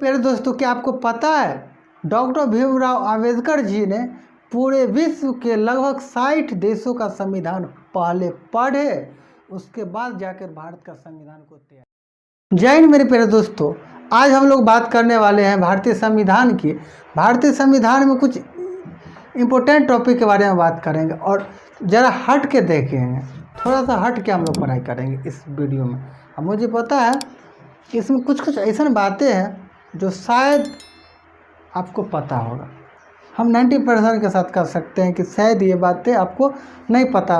प्यारे दोस्तों, क्या आपको पता है डॉक्टर भीमराव अंबेडकर जी ने पूरे विश्व के लगभग 60 देशों का संविधान पहले पढ़े, उसके बाद जाकर भारत का संविधान को तैयार। जय हिंद मेरे प्यारे दोस्तों, आज हम लोग बात करने वाले हैं भारतीय संविधान की। भारतीय संविधान में कुछ इम्पोर्टेंट टॉपिक के बारे में बात करेंगे और ज़रा हट के देखेंगे, थोड़ा सा हट के हम लोग पढ़ाई करेंगे इस वीडियो में। अब मुझे पता है कि इसमें कुछ ऐसा बातें हैं जो शायद आपको पता होगा। हम 90% के साथ कर सकते हैं कि शायद ये बातें आपको नहीं पता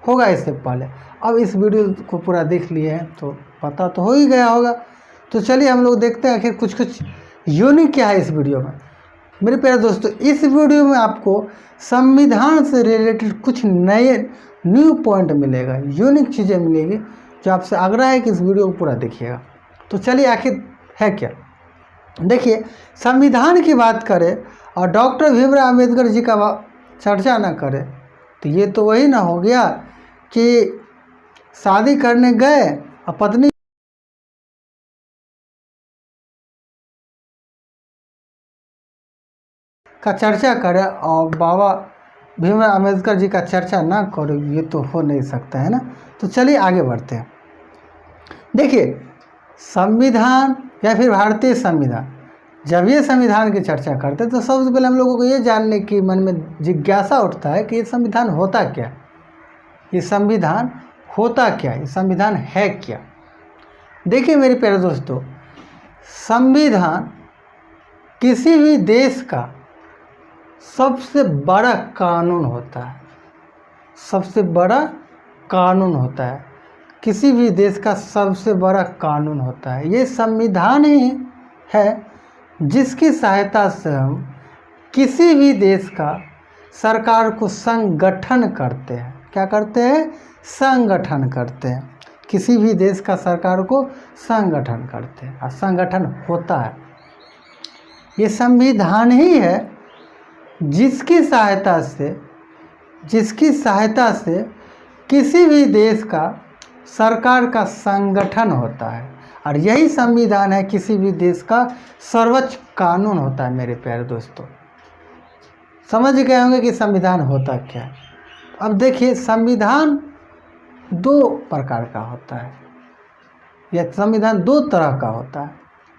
होगा इससे पहले। अब इस वीडियो को पूरा देख लिए हैं तो पता तो हो ही गया होगा। तो चलिए हम लोग देखते हैं आखिर कुछ यूनिक क्या है इस वीडियो में। मेरे प्यारे दोस्तों, इस वीडियो में आपको संविधान से रिलेटेड कुछ नए न्यू पॉइंट मिलेगा, यूनिक चीज़ें मिलेगी, जो आपसे आग्रह है कि इस वीडियो को पूरा देखिएगा। तो चलिए आखिर है क्या। देखिए, संविधान की बात करें और डॉक्टर भीमराव अंबेडकर जी का चर्चा ना करें तो ये तो वही ना हो गया कि शादी करने गए और पत्नी का चर्चा करें और बाबा भीमराव अंबेडकर जी का चर्चा ना करें, ये तो हो नहीं सकता है ना। तो चलिए आगे बढ़ते हैं। देखिए, संविधान या फिर भारतीय संविधान, जब ये संविधान की चर्चा करते हैं तो सबसे पहले हम लोगों को ये जानने की मन में जिज्ञासा उठता है कि ये संविधान होता क्या, ये संविधान होता क्या, ये संविधान है क्या। देखिए मेरे प्यारे दोस्तों, संविधान किसी भी देश का सबसे बड़ा कानून होता है, सबसे बड़ा कानून होता है, किसी भी देश का सबसे बड़ा कानून होता है। ये संविधान ही है जिसकी सहायता से हम किसी भी देश का सरकार को संगठन करते हैं। क्या करते हैं? संगठन करते हैं। किसी भी देश का सरकार को संगठन करते हैं और संगठन होता है। ये संविधान ही है जिसकी सहायता से किसी भी देश का सरकार का संगठन होता है और यही संविधान है किसी भी देश का सर्वोच्च कानून होता है। मेरे प्यारे दोस्तों, समझ गए होंगे कि संविधान होता क्या है। अब देखिए, संविधान दो प्रकार का होता है, यह संविधान दो तरह का होता है।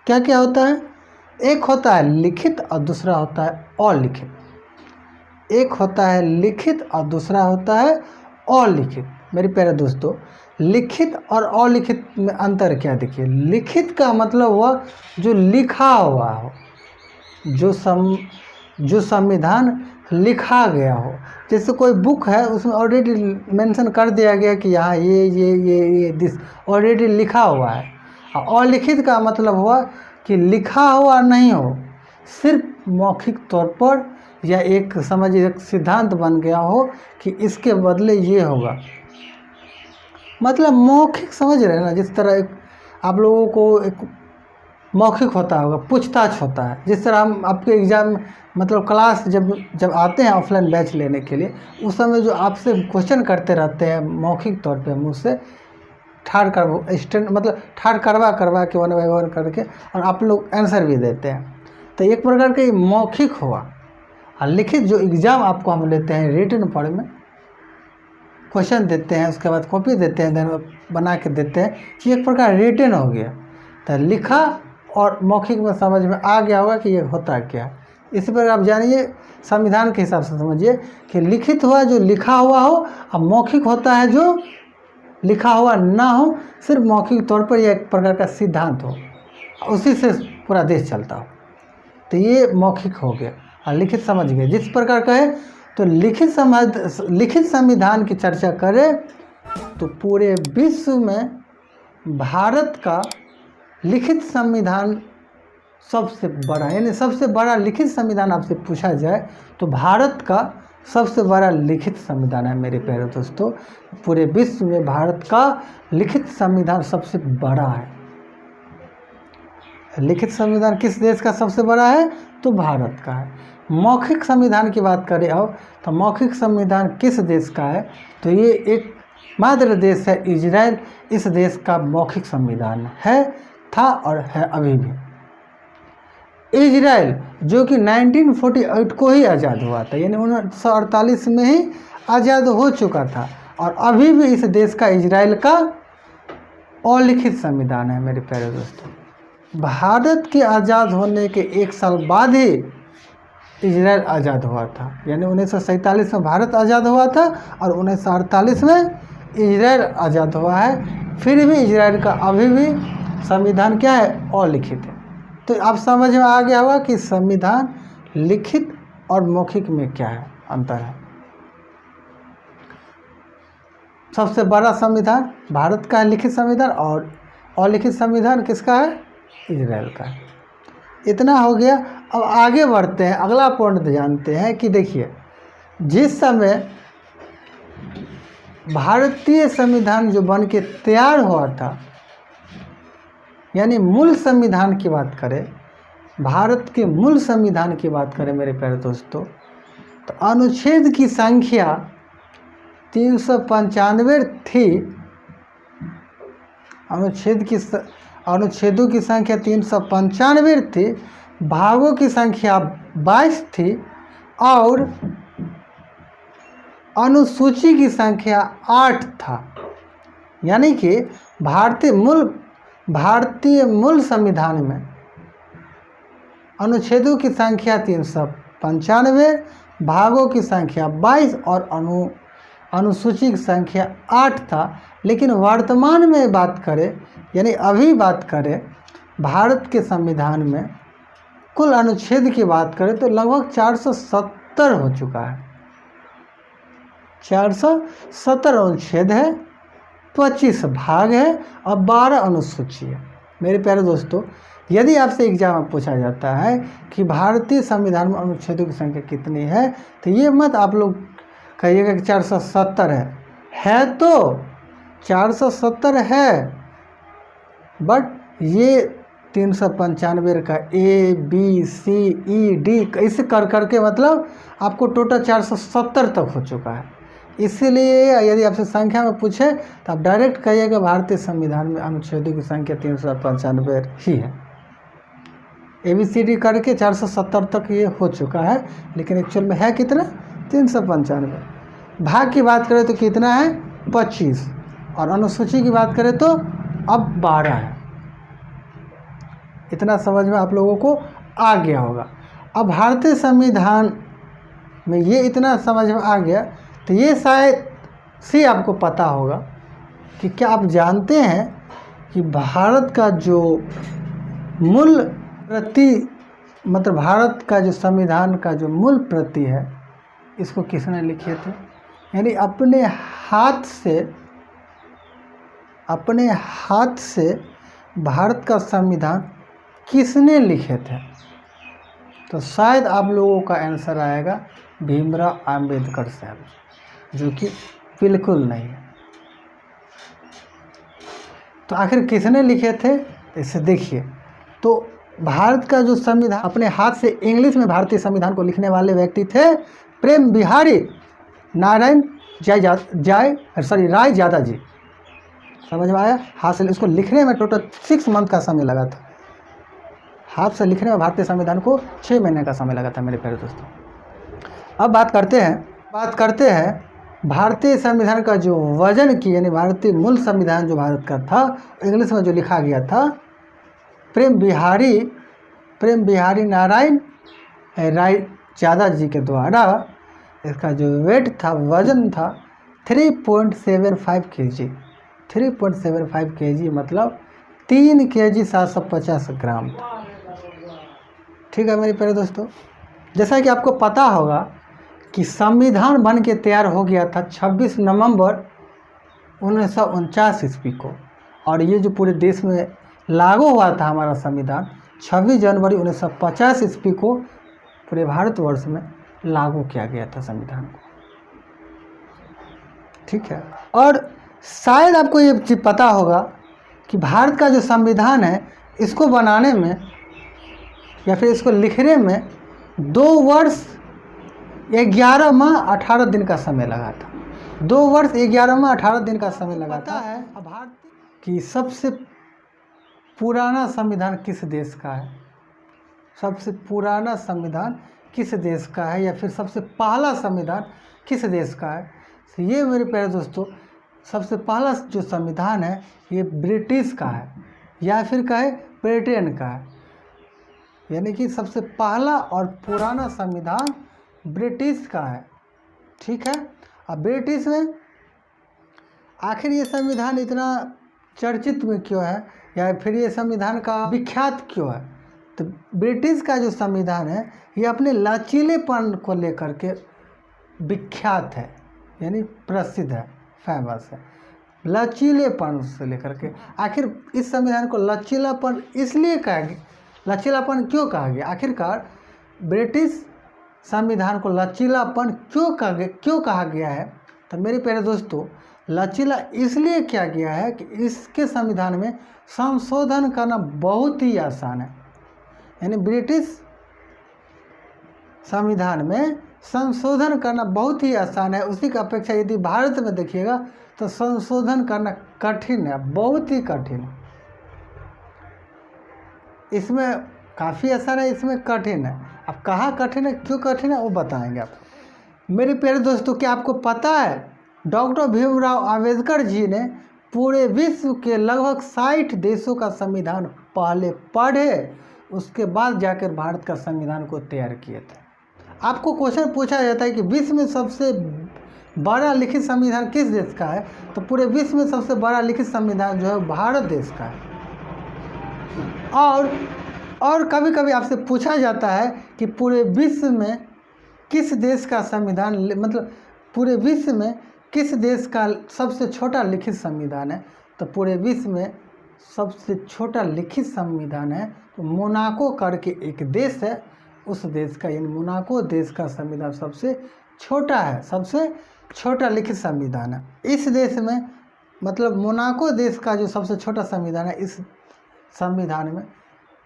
क्या क्या होता है? एक होता है लिखित और दूसरा होता है अलिखित। एक होता है लिखित और दूसरा होता है अलिखित। मेरे प्यारे दोस्तों, लिखित और अलिखित में अंतर क्या? देखिए, लिखित का मतलब हुआ जो लिखा हुआ हो, जो संविधान लिखा गया हो। जैसे कोई बुक है, उसमें ऑलरेडी मेंशन कर दिया गया कि यहाँ ये दिस ऑलरेडी लिखा हुआ है। और अलिखित का मतलब हुआ कि लिखा हुआ नहीं हो, सिर्फ मौखिक तौर पर या एक समझिए एक सिद्धांत बन गया हो कि इसके बदले ये होगा। मतलब मौखिक, समझ रहे हैं ना, जिस तरह एक आप लोगों को एक मौखिक होता होगा, पूछताछ होता है। जिस तरह हम आपके एग्ज़ाम मतलब क्लास जब आते हैं ऑफलाइन बैच लेने के लिए, उस समय जो आपसे क्वेश्चन करते रहते हैं मौखिक तौर पे मुझसे ठाड़ करवा के 1 by 1 करके, और आप लोग आंसर भी देते हैं। तो एक प्रकार का मौखिक हुआ। और लिखित जो एग्ज़ाम आपको हम लेते हैं रिटन फॉर्म में, क्वेश्चन देते हैं, उसके बाद कॉपी देते हैं, देन बना के देते हैं, ये एक प्रकार रिटन हो गया। तो लिखा और मौखिक में समझ में आ गया होगा कि ये होता क्या। इसी पर आप जानिए, संविधान के हिसाब से समझिए कि लिखित हुआ जो लिखा हुआ हो, और मौखिक होता है जो लिखा हुआ ना हो, सिर्फ मौखिक तौर पर यह एक प्रकार का सिद्धांत हो, उसी से पूरा देश चलता हो। तो ये मौखिक हो गया। और लिखित समझ गए। जिस प्रकार का है, तो लिखित संविधान की चर्चा करें तो पूरे विश्व में भारत का लिखित संविधान सबसे बड़ा, यानी सबसे बड़ा लिखित संविधान आपसे पूछा जाए तो भारत का सबसे बड़ा लिखित संविधान है। मेरे प्यारे दोस्तों, पूरे विश्व में भारत का लिखित संविधान सबसे बड़ा है। लिखित संविधान किस देश का सबसे बड़ा है? तो भारत का है। मौखिक संविधान की बात करें अब, तो मौखिक संविधान किस देश का है? तो ये एक मात्र देश है, इजराइल। इस देश का मौखिक संविधान है, था और है अभी भी। इजराइल जो कि 1948 को ही आज़ाद हुआ था, यानी 1948 में ही आज़ाद हो चुका था, और अभी भी इस देश का इजराइल का अलिखित संविधान है। मेरे प्यारे दोस्तों, भारत के आज़ाद होने के 1 साल बाद ही इजराइल आज़ाद हुआ था, यानी 1947 में भारत आज़ाद हुआ था और 1948 में इजराइल आज़ाद हुआ है। फिर भी इजराइल का अभी भी संविधान क्या है? अलिखित है। तो आप समझ में आ गया होगा कि संविधान लिखित और मौखिक में क्या है अंतर है। सबसे बड़ा संविधान भारत का है लिखित संविधान, और अलिखित संविधान किसका है? इजराइल का है। इतना हो गया। अब आगे बढ़ते हैं, अगला पॉइंट जानते हैं कि देखिए, जिस समय भारतीय संविधान जो बन के तैयार हुआ था, यानी मूल संविधान की बात करें, भारत के मूल संविधान की बात करें मेरे प्यारे दोस्तों, तो अनुच्छेद की संख्या 395 थी। अनुच्छेदों की संख्या 395 थी, भागों की संख्या 22 थी, और अनुसूची की संख्या 8 था। यानी कि भारतीय मूल संविधान में अनुच्छेदों की संख्या 395, भागों की संख्या 22 और अनुसूची की संख्या 8 था। लेकिन वर्तमान में बात करें, यानी अभी बात करें, भारत के संविधान में कुल अनुच्छेद की बात करें तो लगभग 470 हो चुका है। 470 अनुच्छेद है, 25 भाग है और 12 अनुसूची है। मेरे प्यारे दोस्तों, यदि आपसे एग्जाम में पूछा जाता है कि भारतीय संविधान में अनुच्छेदों की संख्या कितनी है, तो ये मत आप लोग कहिएगा कि 470 है तो 470 है, बट ये 395 का ABCED ऐसे कर करके मतलब आपको टोटल 470 तक हो चुका है। इसीलिए यदि आपसे संख्या में पूछे तो आप डायरेक्ट कहिएगा भारतीय संविधान में अनुच्छेदों की संख्या 395 ही है। ABCD करके 470 तक ये हो चुका है, लेकिन एक्चुअल में है कितना? 395। भाग की बात करें तो कितना है? 25, और अनुसूची की बात करें तो अब 12 है। इतना समझ में आप लोगों को आ गया होगा। अब भारतीय संविधान में ये इतना समझ में आ गया, तो ये शायद से आपको पता होगा कि क्या आप जानते हैं कि भारत का जो मूल प्रति, मतलब भारत का जो संविधान का जो मूल प्रति है, इसको किसने लिखे थे? यानी अपने हाथ से भारत का संविधान किसने लिखे थे? तो शायद आप लोगों का आंसर आएगा भीमराव अंबेडकर साहब, जो कि बिल्कुल नहीं है। तो आखिर किसने लिखे थे? इसे देखिए, तो भारत का जो संविधान अपने हाथ से इंग्लिश में भारतीय संविधान को लिखने वाले व्यक्ति थे प्रेम बिहारी नारायण राय यादव जी। समझ में आया? हाथ से इसको लिखने में टोटल 6 मंथ का समय लगा था। हाथ से लिखने में भारतीय संविधान को 6 महीने का समय लगा था मेरे प्यारे दोस्तों। अब बात करते हैं भारतीय संविधान का जो वजन की, यानी भारतीय मूल संविधान जो भारत का था, इंग्लिश में जो लिखा गया था प्रेम बिहारी नारायण राय यादव जी के द्वारा, इसका जो वेट था, वजन था 3.75 kg। 3.75 kg मतलब 3 kg 750 ग्राम था। ठीक है मेरे प्यारे दोस्तों, जैसा कि आपको पता होगा कि संविधान बन के तैयार हो गया था 26 नवंबर 1949 ईस्वी को, और ये जो पूरे देश में लागू हुआ था हमारा संविधान 26 जनवरी 1950 ईस्वी को पूरे भारतवर्ष में लागू किया गया था संविधान को। ठीक है, और शायद आपको ये चीज़ पता होगा कि भारत का जो संविधान है, इसको बनाने में या फिर इसको लिखने में 2 वर्ष 11 माह 18 दिन का समय लगा था। 2 वर्ष 11 माह 18 दिन का समय लगा था। है भारत की सबसे पुराना संविधान किस देश का है? सबसे पुराना संविधान किस देश का है, या फिर सबसे पहला संविधान किस देश का है। तो ये मेरे प्यारे दोस्तों, सबसे पहला जो संविधान है ये ब्रिटिश का है, या फिर कहे ब्रिटेन का है। यानी कि सबसे पहला और पुराना संविधान ब्रिटिश का है। ठीक है। अब ब्रिटिश में आखिर ये संविधान इतना चर्चित में क्यों है, या फिर ये संविधान का विख्यात क्यों है। तो ब्रिटिश का जो संविधान है ये अपने लचीलेपन को लेकर के विख्यात है, यानी प्रसिद्ध है, फेमस है। लचीलेपन से लेकर के आखिर इस संविधान को लचीलापन इसलिए कहा गया, लचीलापन क्यों कहा गया, आखिरकार ब्रिटिश संविधान को लचीलापन क्यों कहा गया है। तो मेरे प्यारे दोस्तों, लचीला इसलिए किया गया है कि इसके संविधान में संशोधन करना बहुत ही आसान है। यानी ब्रिटिश संविधान में संशोधन करना बहुत ही आसान है। उसी की अपेक्षा यदि भारत में देखिएगा तो संशोधन करना कठिन है, बहुत ही कठिन है। इसमें काफ़ी आसान है, इसमें कठिन है। अब कहाँ कठिन है, क्यों कठिन है, वो बताएंगे आप। मेरे प्यारे दोस्तों, क्या आपको पता है डॉक्टर भीमराव अंबेडकर जी ने पूरे विश्व के लगभग 60 देशों का संविधान पहले पढ़े, उसके बाद जाकर भारत का संविधान को तैयार किए थे। आपको क्वेश्चन पूछा जाता है कि विश्व में सबसे बड़ा लिखित संविधान किस देश का है, तो पूरे विश्व में सबसे बड़ा लिखित संविधान जो है भारत देश का है। और कभी कभी आपसे पूछा जाता है कि पूरे विश्व में किस देश का संविधान, मतलब पूरे विश्व में किस देश का सबसे छोटा लिखित संविधान है। तो पूरे विश्व में सबसे छोटा लिखित संविधान है तो मोनाको करके एक देश है, उस देश का, यानी मोनाको देश का संविधान सबसे छोटा है, सबसे छोटा लिखित संविधान है। इस देश में, मतलब मोनाको देश का जो सबसे छोटा संविधान है, इस संविधान में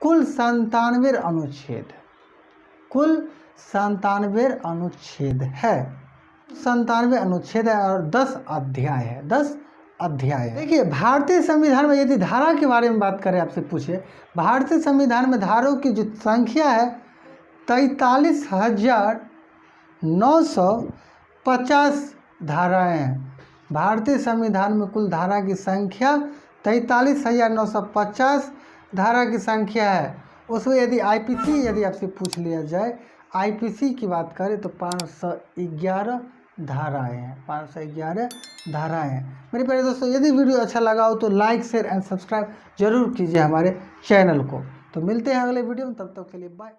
कुल 97 अनुच्छेद है, कुल 97 अनुच्छेद है, 97 अनुच्छेद है और 10 अध्याय है, 10 अध्याय है। देखिए, भारतीय संविधान में यदि धारा के बारे में बात करें, आपसे पूछे, भारतीय संविधान में धाराओं की जो संख्या है 43,950 धाराएं हैं। भारतीय संविधान में कुल धारा की संख्या 43,950 धारा की संख्या है। उसमें यदि आईपीसी यदि आपसे पूछ लिया जाए, आईपीसी की बात करें तो 511 धाराएं हैं, 511 धाराएं हैं। मेरे प्यारे दोस्तों, यदि वीडियो अच्छा लगा हो तो लाइक, शेयर एंड सब्सक्राइब जरूर कीजिए हमारे चैनल को। तो मिलते हैं अगले वीडियो में, तब तक के लिए बाय।